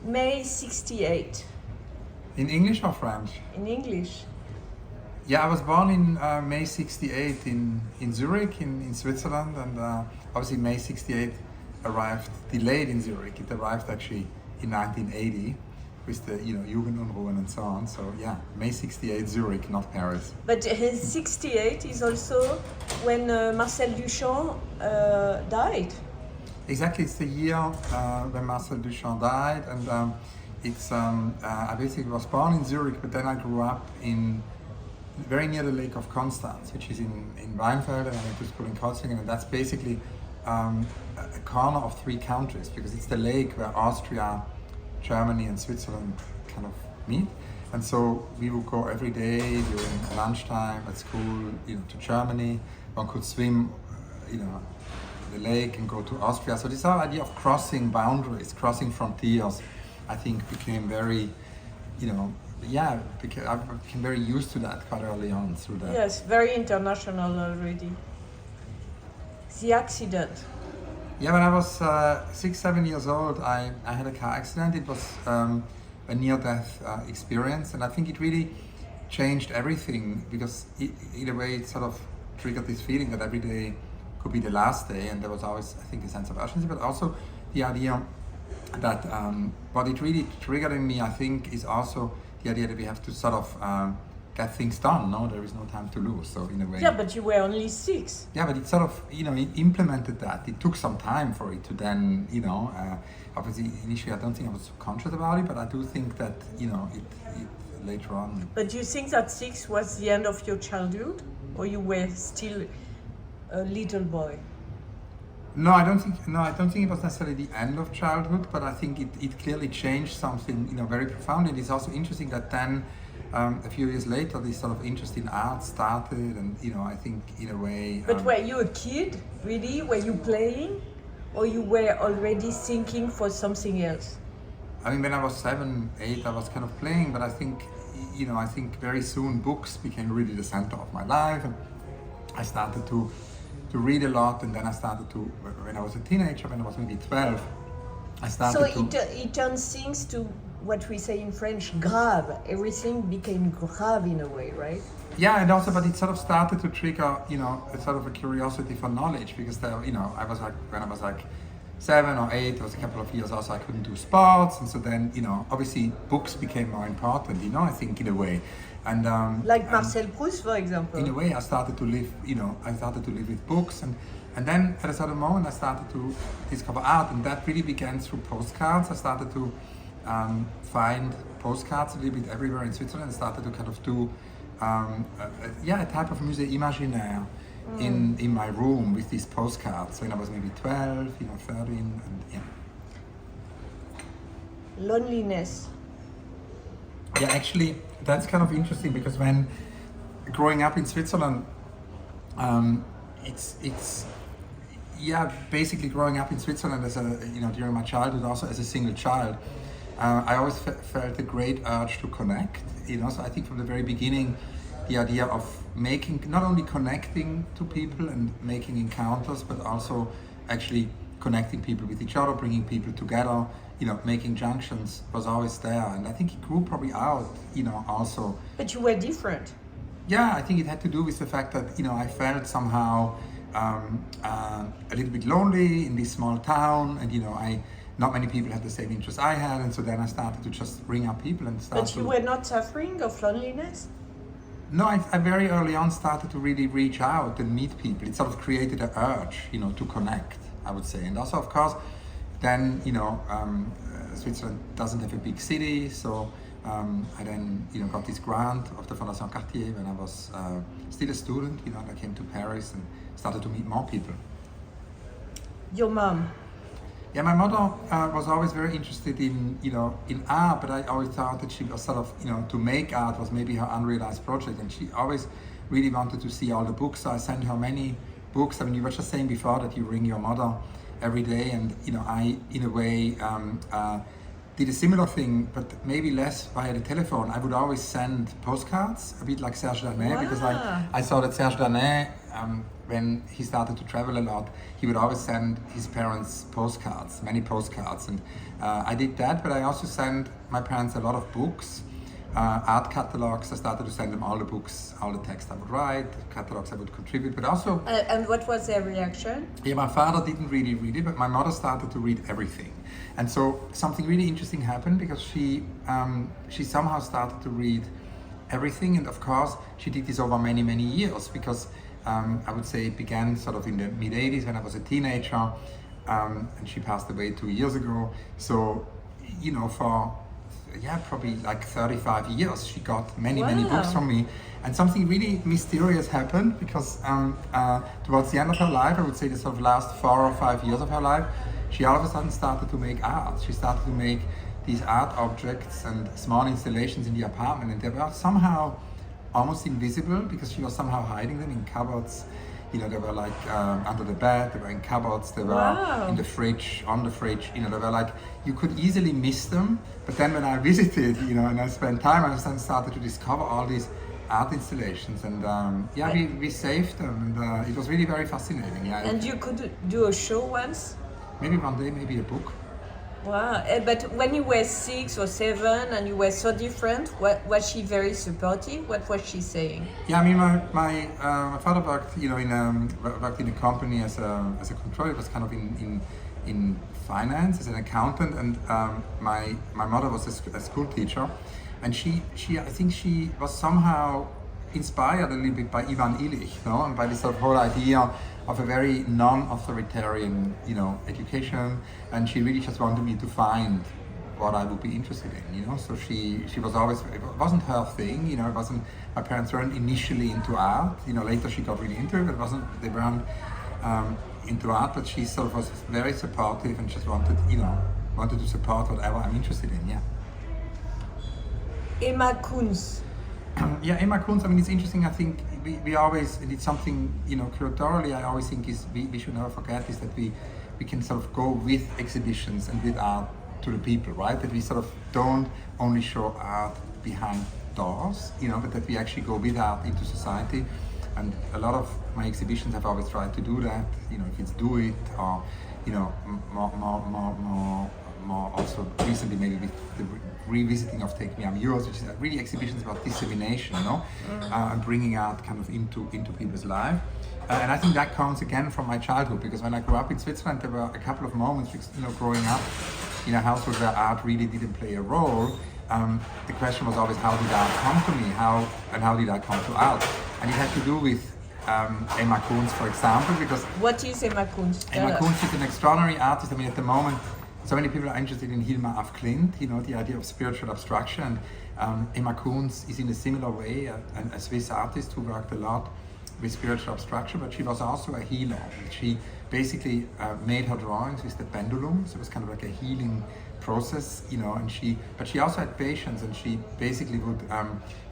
May 68. In English or French? In English. Yeah, I was born in May 68 in Zurich, in Switzerland, and obviously May 68 arrived delayed in Zurich. It arrived actually in 1980 with the Jugendunruhen and so on. So yeah, May 68 Zurich, not Paris. But 68 is also when Marcel Duchamp died. Exactly, it's the year when Marcel Duchamp died, and I basically was born in Zurich, but then I grew up in very near the Lake of Constance, which is in Weinfeld, and I went to school in Kotzingen, and that's basically a corner of three countries, because it's the lake where Austria, Germany and Switzerland kind of meet. And so we would go every day during lunchtime at school, to Germany. One could swim, the lake and go to Austria. So this whole idea of crossing boundaries, crossing frontiers, I think became very, I became very used to that quite early on through that. Yes, very international already. The accident. Yeah, when I was 6-7 years old, I had a car accident. It was a near-death experience, and I think it really changed everything, because in a way it sort of triggered this feeling that every day could be the last day, and there was always, I think, a sense of urgency, but also the idea that what it really triggered in me, I think, is also the idea that we have to sort of get things done. No, there is no time to lose. So in a way. Yeah, but you were only 6. Yeah, but it sort of, it implemented that. It took some time for it to then, obviously initially I don't think I was conscious about it, but I do think that, it later on. But do you think that 6 was the end of your childhood, or you were still a little boy? No, I don't think it was necessarily the end of childhood, but I think it clearly changed something, very profound. And it's also interesting that then, a few years later, this sort of interest in art started, and I think in a way. But were you a kid, really? Were you playing, or you were already thinking for something else? I mean, when I was 7, 8, I was kind of playing, but I think, I think very soon books became really the center of my life, and I started to read a lot, and then I started to, when I was a teenager, when I was maybe 12, I started it turned things to what we say in French, grave. Everything became grave in a way, right? Yeah, and also, but it sort of started to trigger, a sort of a curiosity for knowledge, because there, I was like, when I was like 7 or 8, there was a couple of years also I couldn't do sports, and so then, obviously books became more important, I think, in a way. And like Marcel Proust, for example. In a way, I started to live, with books, and then at a certain moment I started to discover art, and that really began through postcards. I started to find postcards a little bit everywhere in Switzerland, and started to kind of do a type of musée imaginaire in my room with these postcards. When I was maybe 12, 13, and yeah. Loneliness. Yeah, actually, that's kind of interesting, because when growing up in Switzerland, basically growing up in Switzerland as a, during my childhood, also as a single child, I always felt a great urge to connect, so I think from the very beginning, the idea of not only connecting to people and making encounters, but also actually connecting people with each other, bringing people together, making junctions was always there. And I think it grew probably out, also. But you were different. Yeah, I think it had to do with the fact that, I felt somehow a little bit lonely in this small town, and, not many people had the same interests I had, and so then I started to just bring up people and start. But you were not suffering of loneliness? No, I very early on started to really reach out and meet people. It sort of created an urge, to connect, I would say. And also, of course, then, Switzerland doesn't have a big city, so I then, got this grant of the Fondation Cartier when I was still a student, and I came to Paris and started to meet more people. Your mom? Yeah, my mother was always very interested in art, but I always thought that she was sort of, to make art was maybe her unrealized project, and she always really wanted to see all the books, so I sent her many books. I mean, you were just saying before that you ring your mother every day, and I, in a way, did a similar thing, but maybe less via the telephone. I would always send postcards, a bit like Serge Danet, because I saw that Serge Danet when he started to travel a lot, he would always send his parents postcards, many postcards, and I did that. But I also sent my parents a lot of books, art catalogs. I started to send them all the books, all the text I would write, the catalogs I would contribute, but also. And what was their reaction? Yeah, my father didn't really read it, but my mother started to read everything, and so something really interesting happened because she somehow started to read everything, and of course she did this over many years because I would say it began sort of in the mid 80s when I was a teenager, and she passed away 2 years ago. So, you know, for probably like 35 years she got many books from me, and something really mysterious happened because towards the end of her life, I would say the sort of last 4 or 5 years of her life, she all of a sudden started to make art. She started to make these art objects and small installations in the apartment, and they were somehow almost invisible because she was somehow hiding them in cupboards. You know, they were like under the bed, they were in cupboards, they were in the fridge, on the fridge. You know, they were like, you could easily miss them. But then when I visited, you know, and I spent time, I then started to discover all these art installations, and we saved them, and it was really very fascinating. Yeah. And you could do a show once? Maybe one day, maybe a book. Wow, but when you were 6 or 7 and you were so different, was she very supportive? What was she saying? Yeah, I mean, my father worked, you know, worked in a company as a controller. It was kind of in finance as an accountant, and my mother was a school teacher, and she I think she was somehow inspired a little bit by Ivan Illich, no, and by this sort of whole idea of a very non-authoritarian, you know, education, and she really just wanted me to find what I would be interested in, you know. So she was always, it wasn't her thing, you know. It wasn't, my parents weren't initially into art, you know. Later she got really into it, but they weren't into art. But she sort of was very supportive and just wanted to support whatever I'm interested in. Yeah. Emma Kunz. Yeah, Emma Kunz, I mean, it's interesting. I think we always, and it's something, you know, curatorially, I always think is we should never forget is that we can sort of go with exhibitions and with art to the people, right? That we sort of don't only show art behind doors, you know, but that we actually go with art into society. And a lot of my exhibitions have always tried to do that, you know, if it's Do It, or, you know, more also recently maybe with the revisiting of Take Me, I'm Yours, which is really exhibitions about dissemination, you know, and bringing art kind of into people's life. And I think that comes again from my childhood, because when I grew up in Switzerland, there were a couple of moments, you know, growing up in a household where art really didn't play a role. The question was always, how did art come to me? How did I come to art? And it had to do with Emma Kunz, for example, because... What is Emma Kunz? Emma Kunz is an extraordinary artist. I mean, at the moment, so many people are interested in Hilma af Klint, you know, the idea of spiritual abstraction. And Emma Kunz is in a similar way a Swiss artist who worked a lot with spiritual abstraction, but she was also a healer. She basically made her drawings with the pendulum, so it was kind of like a healing process, you know. And she also had patience, and she basically would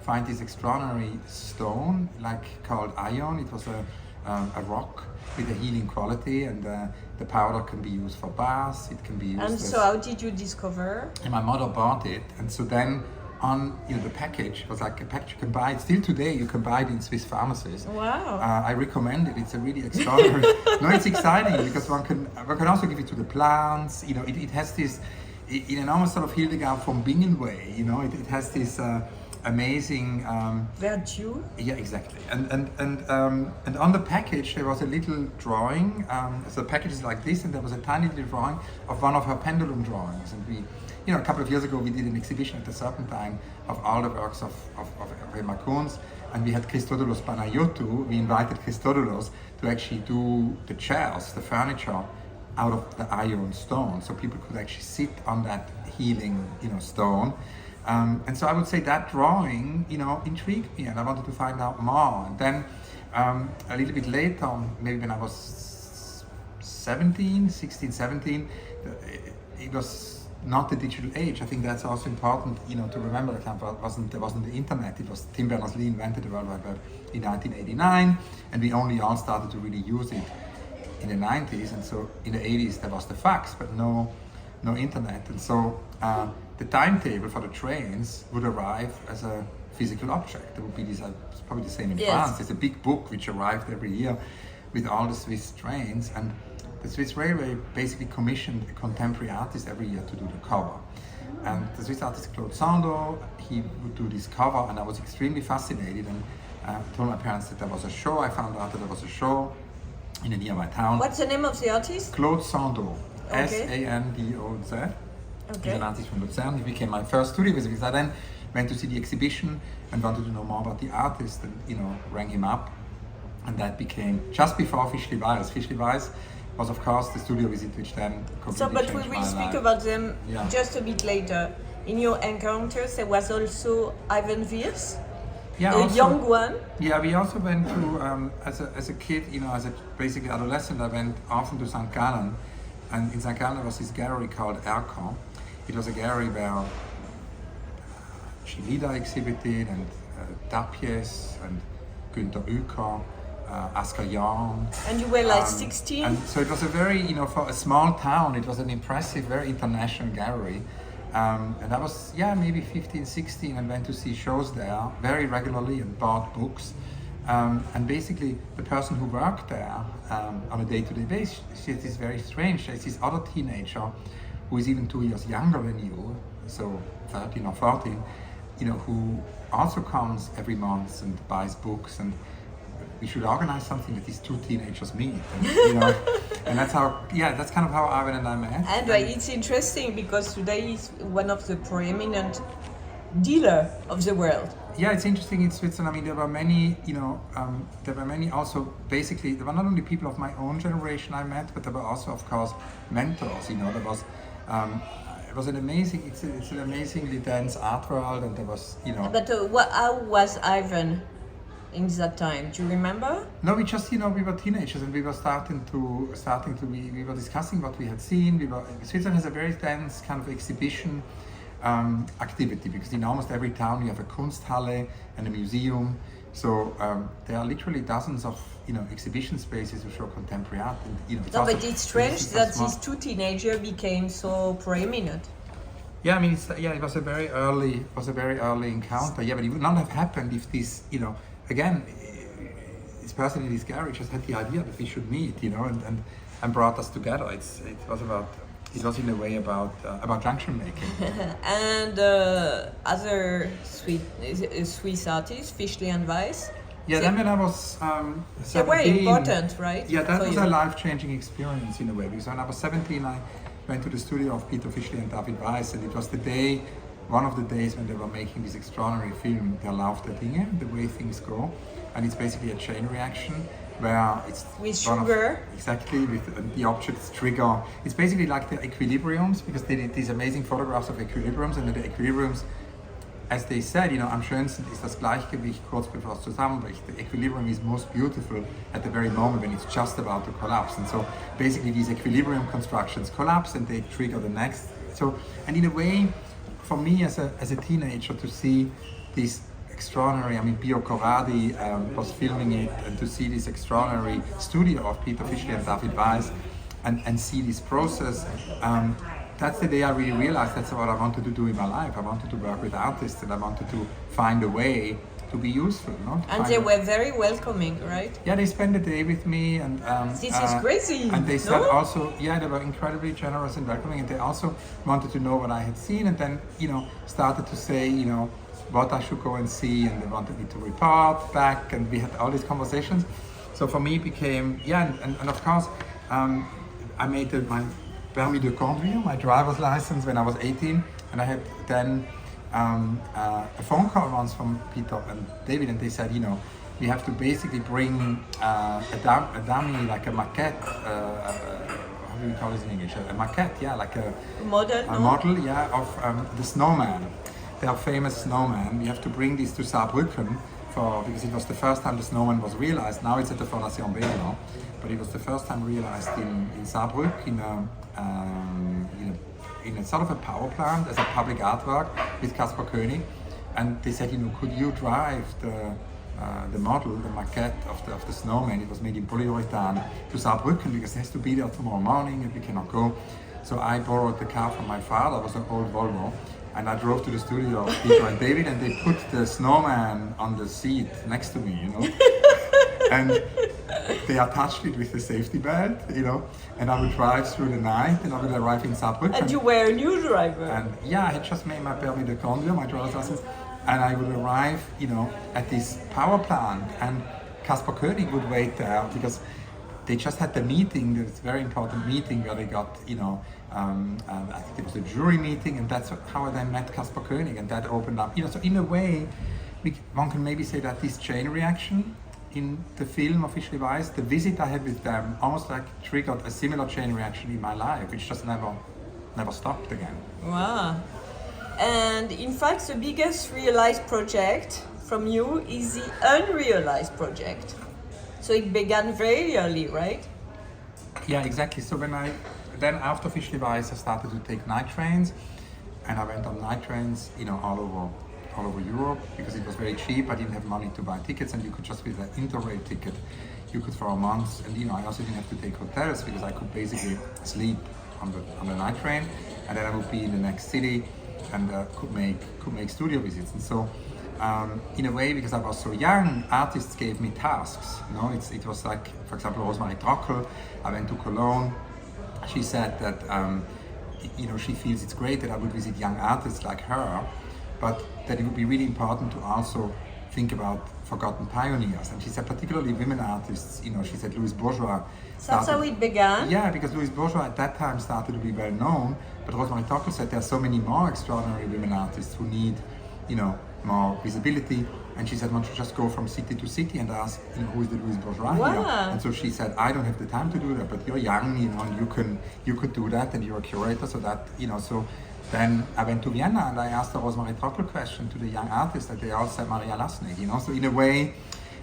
find this extraordinary stone, like called iron. It was a rock with a healing quality, and the powder can be used for baths. It can be used. And so, how did you discover? And my mother bought it, and so then on, you know, the package was like a package you can buy it. Still today, you can buy it in Swiss pharmacies. Wow! I recommend it. It's a really extraordinary. No, it's exciting because one can also give it to the plants. You know, it has this in an almost sort of Hildegard von Bingen way. You know, it has this. Amazing virtue. Yeah, exactly. And on the package there was a little drawing. So the package is like this, and there was a tiny little drawing of one of her pendulum drawings. And we, you know, a couple of years ago we did an exhibition at the Serpentine of all the works of Emma Kunz, and we had Christodoulos Panayiotou. We invited Christodoulos to actually do the chairs, the furniture, out of the iron stone, so people could actually sit on that healing, you know, stone. And so I would say that drawing, you know, intrigued me, and I wanted to find out more. And then a little bit later, maybe when I was 16, 17, it was not the digital age. I think that's also important, you know, to remember that there wasn't the internet. It was Tim Berners-Lee invented the World Wide Web in 1989, and we only all started to really use it in the 90s. And so in the 80s there was the fax, but no internet. And so the timetable for the trains would arrive as a physical object. There would be this, it's probably the same in Yes. France. There's a big book which arrived every year with all the Swiss trains, and the Swiss Railway basically commissioned a contemporary artist every year to do the cover. And the Swiss artist Claude Sando, he would do this cover, and I was extremely fascinated, and told my parents that there was a show. I found out that there was a show in a nearby town. What's the name of the artist? Claude Sando, Okay. Sandoz. He's Okay. an artist from Lucerne. He became my first studio visit because I then went to see the exhibition and wanted to know more about the artist, and rang him up, and that became just before Fischli Weiss. Fischli Weiss was, of course, the studio visit which then completely So, but we changed will my speak life. about them Yeah. just a bit later. In your encounters, there was also Ivan Wiers, Yeah, a also- young one. Yeah, we also went to, as a kid, as a basically adolescent, I went often to St. Gallen, and in St. Gallen there was this gallery called Erkan. It was a gallery where Chilida exhibited, and Tapies, and Günter Uecker, Asker Jorn. And you were like 16? And so it was a very, for a small town, it was an impressive, very international gallery. And I was, maybe 15, 16, and went to see shows there very regularly and bought books. And basically, the person who worked there on a day-to-day basis, is very strange. There's this other teenager who is even 2 years younger than you, so 13 or 14, who also comes every month and buys books, and we should organize something that these two teenagers meet. And, and that's kind of how Ivan and I met. And it's interesting because today he's one of the preeminent dealer of the world. Yeah, it's interesting in Switzerland. I mean, there were many, also, basically, there were not only people of my own generation I met, but there were also, of course, mentors. There was, it was an amazing, it's an amazingly dense art world, and there was, But how was Ivan in that time? Do you remember? No, we just, we were teenagers, and we were we were discussing what we had seen. Switzerland has a very dense kind of exhibition activity, because in almost every town you have a Kunsthalle and a museum. So there are literally dozens of exhibition spaces to show contemporary art. And, But it's strange that these two teenagers became so preeminent. Yeah, I mean, it was a very early encounter. Yeah, but it would not have happened if this, again, this person in this garage just had the idea that we should meet, and brought us together. It was in a way about junction making. And other Swiss artists, Fischli and Weiss. Yeah, then when I was They were 17, important, right? Yeah, that for was you? a life-changing experience in a way. Because when I was 17, I went to the studio of Peter Fischli and David Weiss, and it was one of the days when they were making this extraordinary film, Der Lauf der Dinge, the way things go. And it's basically a chain reaction where it's with sugar. Exactly, with the objects trigger. It's basically like the equilibriums, because they did these amazing photographs of equilibriums, and the equilibriums, as they said, am schönsten ist das Gleichgewicht kurz bevor es zusammenbricht. The equilibrium is most beautiful at the very moment when it's just about to collapse. And so basically these equilibrium constructions collapse and they trigger the next. So, and in a way, for me as a teenager to see this extraordinary, I mean, Pio Corradi was filming it, and to see this extraordinary studio of Peter Fischli and David Weiss and see this process, that's the day I really realized that's what I wanted to do in my life. I wanted to work with artists, and I wanted to find a way to be useful. And they were very welcoming, right? Yeah, they spent the day with me, and this is crazy. And they said also, they were incredibly generous and welcoming, and they also wanted to know what I had seen, and then started to say what I should go and see, and they wanted me to report back, and we had all these conversations. So for me it became, and of course I made my permis de conduire, my driver's license, when I was 18, and I had then a phone call once from Peter and David, and they said, we have to basically bring a dummy, like a maquette, how do you call this in English? A maquette, like a model, of the snowman. Their famous snowman. We have to bring this to Saarbrücken because it was the first time the snowman was realized. Now it's at the Fondation Belgian, but it was the first time realized in Saarbrücken in a sort of a power plant as a public artwork with Caspar Koenig. And they said, could you drive the model, the maquette of the snowman? It was made in polyurethane to Saarbrücken because it has to be there tomorrow morning and we cannot go. So I borrowed the car from my father. It was an old Volvo. And I drove to the studio of Peter and David, and they put the snowman on the seat next to me, and they attached it with a safety belt, and I would drive through the night, and I would arrive in Saarbrücken. And you were a new driver. And I had just made my permis de conduire, my driver's license, and I would arrive, at this power plant, and Kaspar Koenig would wait there because they just had the meeting, this very important meeting where they got, I think it was a jury meeting, and that's how I then met Kaspar Koenig, and that opened up, so in a way, one can maybe say that this chain reaction in the film Officially Wise, the visit I had with them almost like triggered a similar chain reaction in my life, which just never stopped again. Wow. And in fact, the biggest realized project from you is the unrealized project. So it began very early, right? Yeah, exactly. So then after Officially Wise, I started to take night trains, and I went on night trains, all over Europe because it was very cheap. I didn't have money to buy tickets, and you could just with an Interrail ticket, you could for a month. And I also didn't have to take hotels because I could basically sleep on the night train, and then I would be in the next city and could make studio visits. And so, in a way, because I was so young, artists gave me tasks. It was like, for example, Rosemary Trockel. I went to Cologne. She said that she feels it's great that I would visit young artists like her, but that it would be really important to also think about forgotten pioneers. And she said particularly women artists, she said Louise Bourgeois. That's how it began? Yeah, because Louise Bourgeois at that time started to be well known, but Rosemary Trockel said there are so many more extraordinary women artists who need, more visibility. And she said, why don't you just go from city to city and ask, who is the Louise Bourgeois here? And so she said, I don't have the time to do that, but you're young, and you could do that, and you're a curator, so that, so then I went to Vienna and I asked the Rosemary Trockel question to the young artists, and they all said Maria Lasnik, so in a way.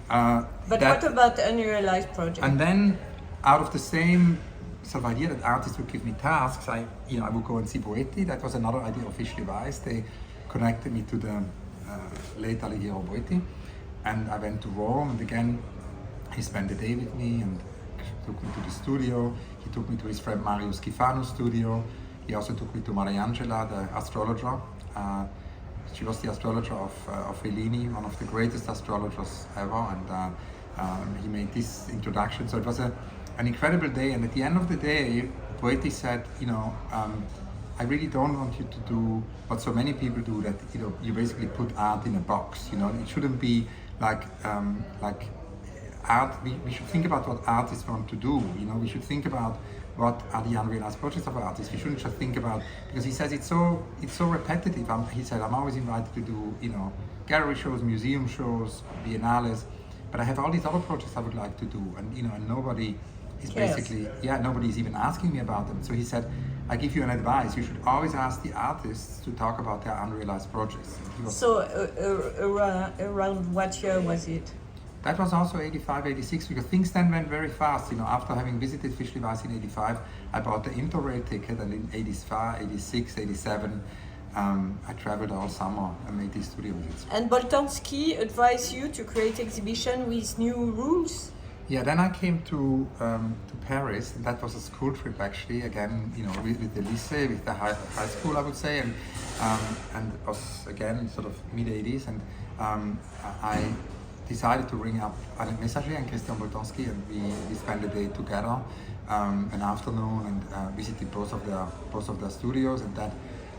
But what about the unrealized project? And then out of the same sort of idea that artists would give me tasks, I would go and see Boetti. That was another idea of Officially Wise. They connected me to the late Alighiero Boetti, and I went to Rome, and again he spent the day with me and took me to the studio. He took me to his friend Mario Schifano's studio. He also took me to Mariangela, the astrologer. She was the astrologer of Fellini, one of the greatest astrologers ever, and he made this introduction. So it was an incredible day, and at the end of the day, Boetti said, I really don't want you to do what so many people do, that you basically put art in a box. It shouldn't be like art. We should think about what artists want to do. We should think about what are the unrealized projects of artists. We shouldn't just think about, because he says it's so repetitive. He said I'm always invited to do gallery shows, museum shows, biennales, but I have all these other projects I would like to do, and nobody is basically nobody is even asking me about them. So he said, I give you an advice. You should always ask the artists to talk about their unrealized projects. So around what year was it? That was also 85, 86, because things then went very fast. After having visited Officially Wise in 85, I bought the Interrail ticket, and in 85, 86, 87, I traveled all summer and made these studio visits. And Boltanski advised you to create exhibition with new rules? Yeah, then I came to Paris, and that was a school trip actually, again, with the lycée, with the high school, I would say, and it was again sort of mid-80s, and I decided to ring up Annette Messager and Christian Boltanski, and we spent the day together, an afternoon, and visited both of their studios, and that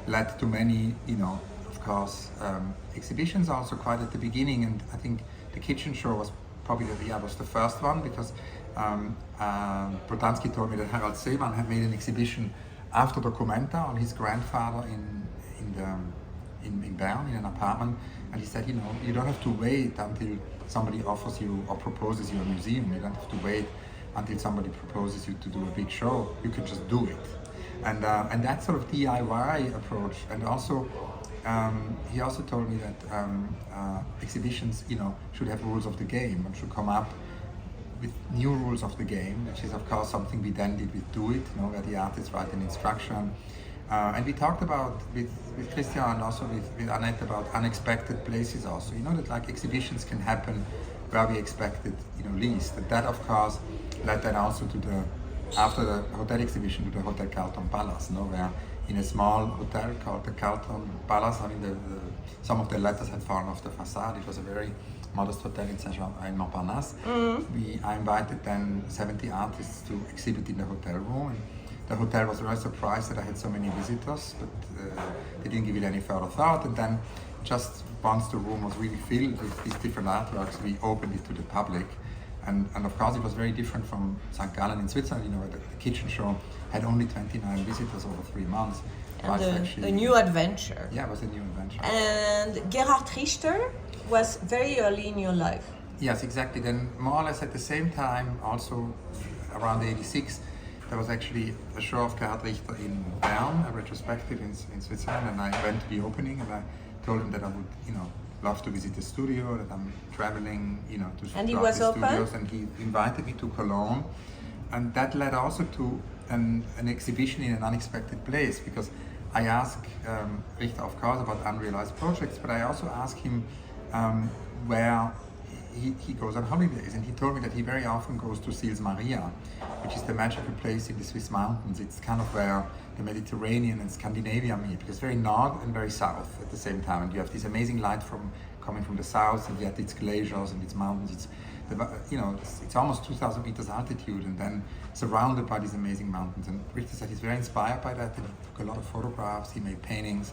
led to many, of course, exhibitions also quite at the beginning. And I think the kitchen show was probably was the first one, because Boltanski told me that Harald Seemann had made an exhibition after Documenta on his grandfather in Bern, in an apartment, and he said, you don't have to wait until somebody offers you or proposes you a museum. You don't have to wait until somebody proposes you to do a big show. You can just do it. And that sort of DIY approach, and also he also told me that exhibitions, should have rules of the game and should come up with new rules of the game, which is of course something we then did with Do It, where the artists write an instruction. And we talked about with Christian and also with Annette about unexpected places also, that like exhibitions can happen where we expected, least. And that of course led then also to after the hotel exhibition, to the Hotel Carlton Palace, where in a small hotel called the Carlton Palace. I mean, some of the letters had fallen off the facade. It was a very modest hotel in Saint-Jean-Montparnasse. I invited then 70 artists to exhibit in the hotel room. And the hotel was very surprised that I had so many visitors, but they didn't give it any further thought. And then just once the room was really filled with these different artworks, we opened it to the public. And of course, it was very different from St. Gallen in Switzerland. You know, the kitchen show had only 29 visitors over 3 months. And a new adventure. Yeah, it was a new adventure. And Gerhard Richter was very early in your life. Yes, exactly. Then more or less at the same time, also around 86, there was actually a show of Gerhard Richter in Bern, a retrospective in Switzerland, and I went to the opening and I told him that I would, love to visit the studio, that I'm traveling, to and he was the open? studios, and he invited me to Cologne, and that led also to an exhibition in an unexpected place, because I asked Richter, of course, about unrealized projects, but I also asked him where he goes on holidays, and he told me that he very often goes to Sils Maria, which is the magical place in the Swiss mountains. It's kind of where the Mediterranean and Scandinavia meet, because very north and very south at the same time. And you have this amazing light coming from the south, and yet it's glaciers and it's mountains. It's almost 2,000 meters altitude, and then surrounded by these amazing mountains. And Richter said he's very inspired by that. And he took a lot of photographs. He made paintings.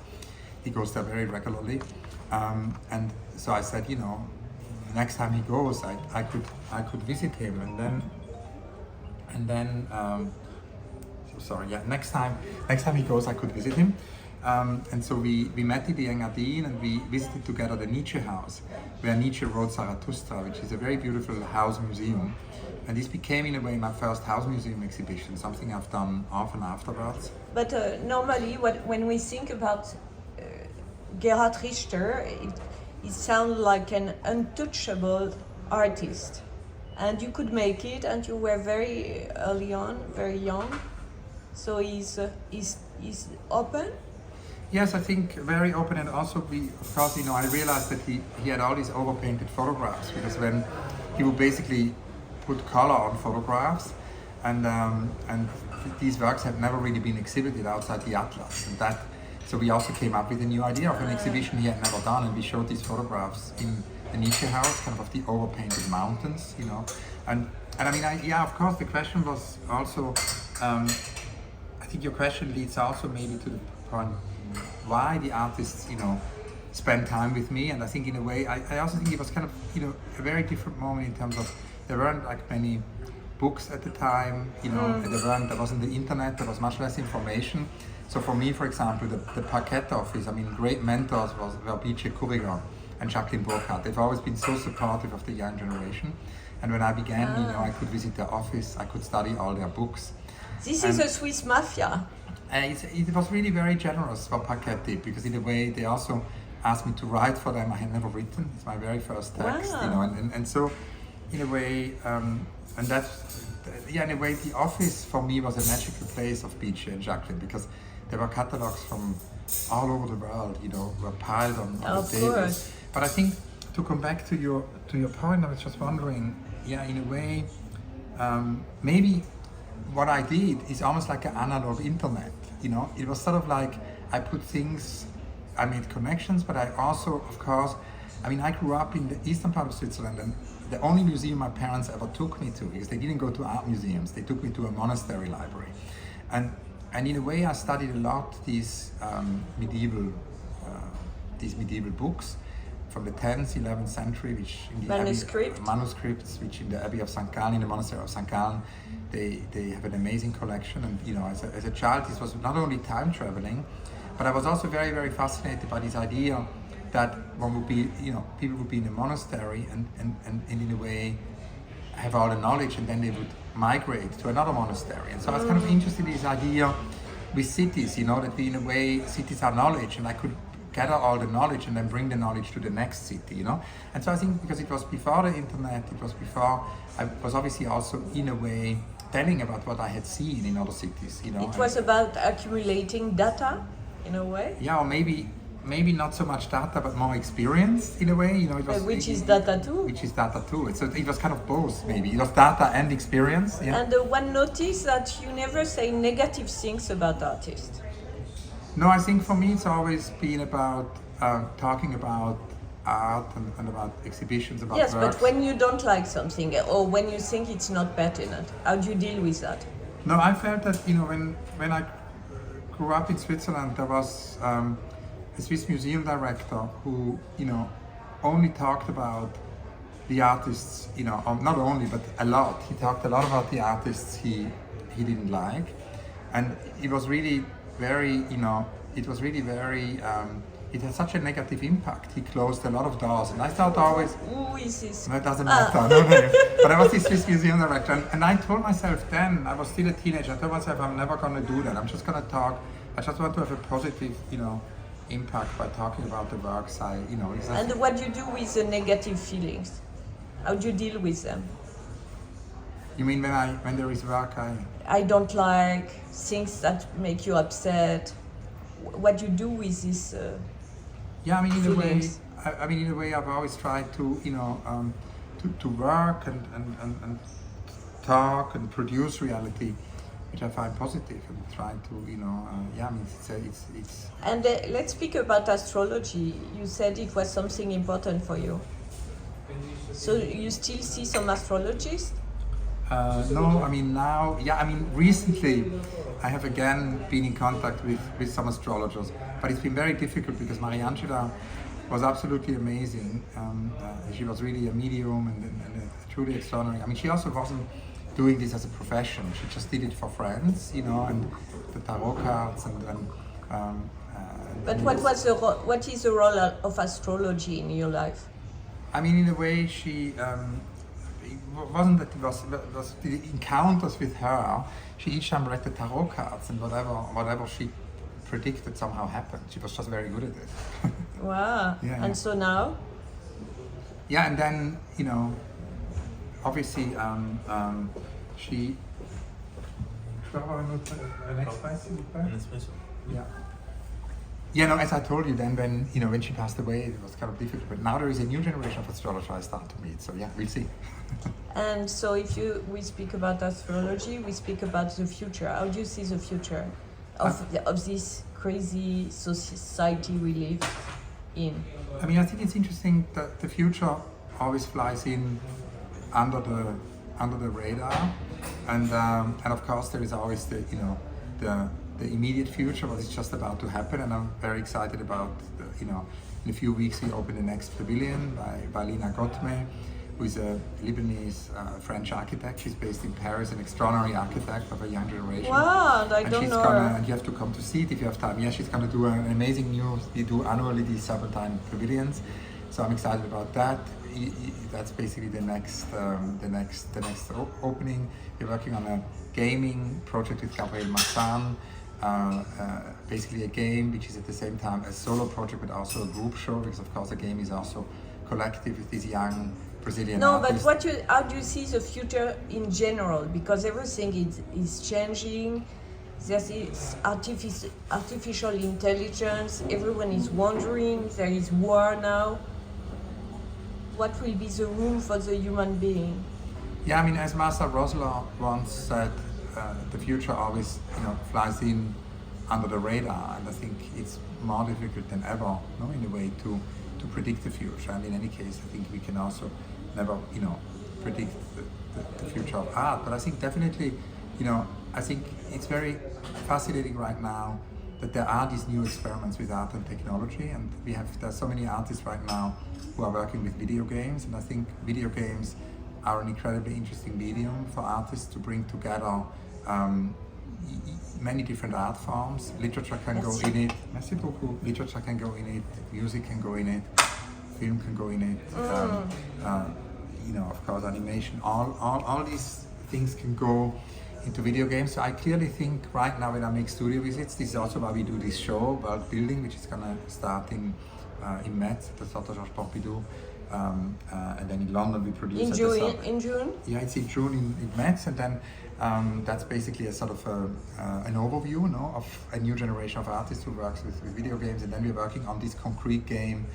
He goes there very regularly. And so I said, next time he goes, I could visit him, next time he goes, I could visit him, and so we met in the Engadine, and we visited together the Nietzsche house, where Nietzsche wrote Zarathustra, which is a very beautiful house museum, and this became in a way my first house museum exhibition, something I've done often afterwards. But normally, when we think about Gerhard Richter, it sounds like an untouchable artist, and you could make it, and you were very early on, very young, so he's open. Yes, I think very open, and also of course, I realized that he had all these overpainted photographs, because when he would basically put color on photographs, and these works had never really been exhibited outside the Atlas, and that. So we also came up with a new idea of an exhibition he had never done, and we showed these photographs in the Nietzsche house, kind of the overpainted mountains, And I mean, of course, the question was also, I think your question leads also maybe to the point why the artists, spend time with me. And I think in a way, I also think it was kind of, a very different moment in terms of, there weren't like many books at the time, there wasn't the internet, there was much less information. So for me, for example, the Parquet office, I mean, great mentors were B.J. Kuriger and Jacqueline Burkhardt. They've always been so supportive of the young generation. And when I began, I could visit their office, I could study all their books. This is a Swiss mafia. It was really very generous what Parquet did, because in a way they also asked me to write for them. I had never written. It's my very first text, and so in a way, and that's, in a way, the office for me was a magical place of B.J. and Jacqueline, because there were catalogs from all over the world, were piled on the tables. But I think, to come back to your point, I was just wondering, in a way, maybe what I did is almost like an analog internet. It was sort of like I put things, I made connections, but I also, of course, I grew up in the eastern part of Switzerland, and the only museum my parents ever took me to, because they didn't go to art museums, they took me to a monastery library. And in a way, I studied a lot these medieval books from the 10th, 11th century, which in the manuscripts, which in the Abbey of St. Gallen, in the monastery of St. Gallen, they have an amazing collection. And as a child, this was not only time traveling, but I was also very, very fascinated by this idea that one would be, people would be in a monastery and in a way have all the knowledge, and then they would migrate to another monastery. And so I was kind of interested in this idea with cities, that we, in a way, cities are knowledge, and I could gather all the knowledge and then bring the knowledge to the next city, And so I think because it was before the internet, it was before, I was obviously also, in a way, telling about what I had seen in other cities, It was about accumulating data, in a way? Yeah, or maybe not so much data, but more experience in a way. It was, which is data too. Which is data too. So it was kind of both, maybe. It was data and experience. Yeah. And one notice that you never say negative things about artists. No, I think for me it's always been about talking about art and about exhibitions, about Yes, works. but when you don't like something or when you think it's not pertinent, how do you deal with that? No, I felt that, you know, when I grew up in Switzerland, there was a Swiss museum director who, you know, only talked about the artists, you know, not only, but a lot. He talked a lot about the artists he didn't like. And it was really very, you know, it was really very, it had such a negative impact. He closed a lot of doors. And I thought always, Who is this? no, it doesn't matter. No. But I was this Swiss museum director, and I told myself then, I was still a teenager, I told myself I'm never going to do that. I'm just going to talk. I just want to have a positive, you know, impact by talking about the works. You know. And what do you do with the negative feelings? How do you deal with them? You mean when there is work I don't like things that make you upset. What do you do with this? Yeah, I mean, in feelings. a way, in a way, I've always tried to, you know, to work and talk and produce reality, which I find positive, and try to, you know, yeah, I mean, it's. And let's speak about astrology. You said it was something important for you. So you still see some astrologists? No, I mean now, yeah, I mean recently I have again been in contact with some astrologers, but it's been very difficult because Mariangela was absolutely amazing. She was really a medium and truly extraordinary. I mean, she also wasn't doing this as a profession. She just did it for friends, you know, and the tarot cards But what is the role of astrology in your life? I mean, in a way, she. It wasn't that it was the encounters with her. She each time read the tarot cards, and whatever she predicted somehow happened. She was just very good at it. Wow. Yeah. And so now? Yeah, and then, you know, obviously she. Yeah. Yeah, no, as I told you then, when she passed away, it was kind of difficult. But now there is a new generation of astrologers I start to meet. So yeah, we'll see. And so we speak about astrology, we speak about the future. How do you see the future of this crazy society we live in? I mean, I think it's interesting that the future always flies in under the radar, and of course there is always the immediate future, what is just about to happen, and I'm very excited about in a few weeks we open the next pavilion by Lina Gottme, who is a Lebanese French architect. She's based in Paris, an extraordinary architect of a young generation. Wow, I don't know her. And you have to come to see it if you have time. Yeah, she's going to do an amazing we do annually these Serpentine pavilions, so I'm excited about that. That's basically the next opening. We're working on a gaming project with Gabriel Massan. Basically a game which is at the same time a solo project but also a group show, because of course a game is also collective with these young Brazilian artists. But how do you see the future in general? Because everything is changing. There's this artificial intelligence, everyone is wondering, there is war now. What will be the room for the human being? Yeah, I mean, as Marcel Rosler once said, the future always, flies in under the radar, and I think it's more difficult than ever, in a way, to predict the future. And in any case, I think we can also never, predict the future of art. But I think definitely, I think it's very fascinating right now that there are these new experiments with art and technology, and there's so many artists right now who are working with video games, and I think video games are an incredibly interesting medium for artists to bring together many different art forms. Literature can go in it. Merci beaucoup. Literature can go in it. Music can go in it. Film can go in it. Of course, animation. All these things can go into video games. So I clearly think right now when I make studio visits, this is also why we do this show, World Building, which is gonna start in Metz, at the Centre Georges Pompidou. And then in London we produce in June? Yeah, it's in June in Metz, and then that's basically a sort of an overview of a new generation of artists who works with video games, and then we're working on this concrete game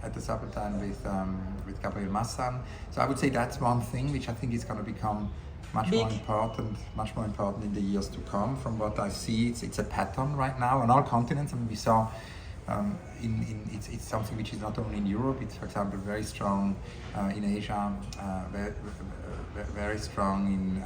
at the Serpentine with Gabriel Massan. So I would say that's one thing which I think is going to become much Big. much more important in the years to come. From what I see, it's a pattern right now on all continents. I mean, we saw it's something which is not only in Europe. It's, for example, very strong in Asia, very strong in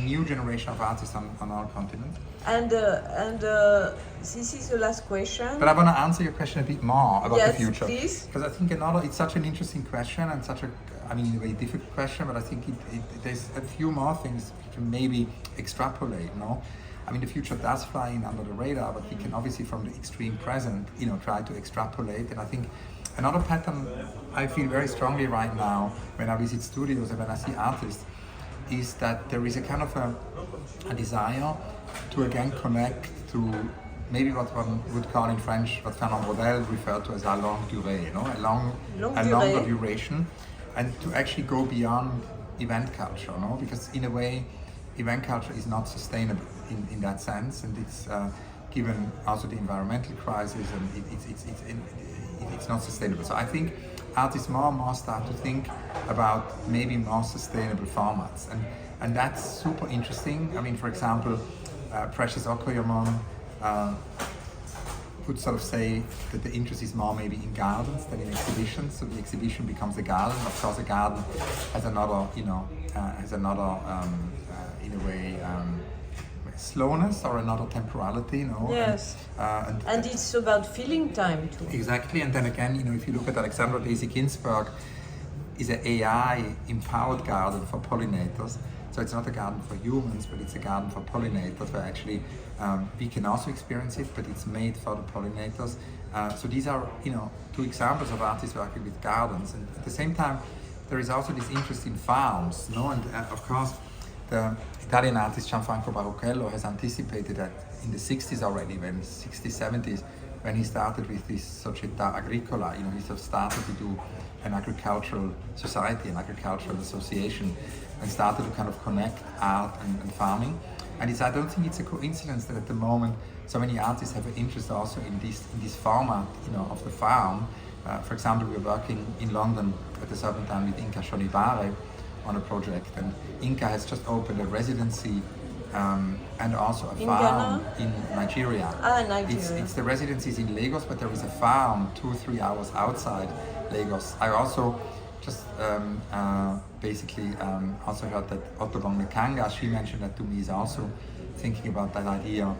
new generation of artists on all continents. And this is the last question. But I want to answer your question a bit more about the future. Please. Because I think it's such an interesting question and such a, I mean, a very difficult question, but I think there's a few more things we can maybe extrapolate, no? I mean, the future does fly in under the radar, but we can obviously from the extreme present, try to extrapolate. And I think another pattern I feel very strongly right now when I visit studios and when I see artists is that there is a kind of a desire to again connect to maybe what one would call in French, what Fernand Braudel referred to as a longue durée, a longer duration, and to actually go beyond event culture, because in a way, event culture is not sustainable in that sense, and it's given also the environmental crisis, and it's not sustainable. So I think artists more and more start to think about maybe more sustainable formats, and that's super interesting. I mean, for example, Precious Okoyomon would sort of say that the interest is more maybe in gardens than in exhibitions. So the exhibition becomes a garden. Of course, a garden has another, in a way, slowness or another temporality, Yes. And it's about feeling time too. Exactly. And then again, if you look at Alexandra Daisy Ginsburg, is an AI-empowered garden for pollinators. So it's not a garden for humans, but it's a garden for pollinators where actually we can also experience it, but it's made for the pollinators. So these are, two examples of artists working with gardens. And at the same time, there is also this interest in farms, And of course, the Italian artist Gianfranco Baruchello has anticipated that in the 60s already, 60s, 70s, when he started with this Società Agricola, he sort of started to do an agricultural society, an agricultural association, and started to kind of connect art and farming. And I don't think it's a coincidence that at the moment so many artists have an interest also in this format, of the farm. For example, we're working in London at the Serpentine with Inca Shonibare on a project, and Inca has just opened a residency and also a farm in Nigeria. Nigeria. It's the residencies in Lagos, but there is a farm 2-3 hours outside Lagos. I also just basically also heard that Ottobon Mekanga, she mentioned that to me, is also thinking about that idea,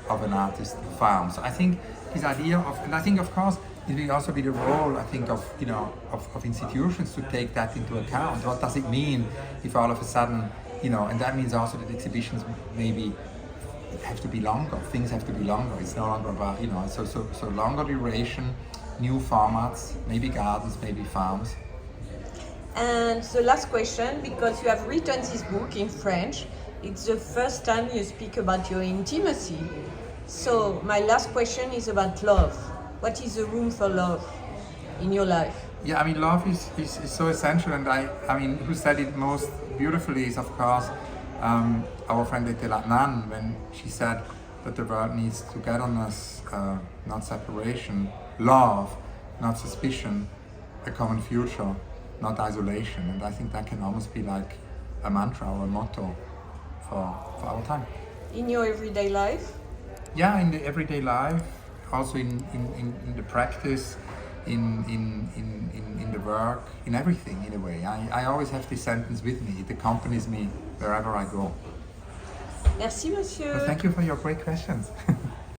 of an artist farm. So I think this idea and I think of course it will also be the role, I think, of institutions to take that into account. What does it mean if all of a sudden, and that means also that exhibitions maybe have to be longer, things have to be longer. It's no longer about, so longer duration, new formats, maybe gardens, maybe farms. And the last question, because you have written this book in French, it's the first time you speak about your intimacy. So my last question is about love. What is the room for love in your life? Yeah, I mean, love is so essential, and I mean, who said it most beautifully is, of course, our friend Ete Latnan, when she said that the world needs togetherness, not separation, love, not suspicion, a common future, not isolation. And I think that can almost be like a mantra or a motto for our time. In your everyday life? Yeah, in the everyday life, also in the practice, in the work, in everything, in a way. I always have this sentence with me. It accompanies me wherever I go. Merci, monsieur. Well, thank you for your great questions.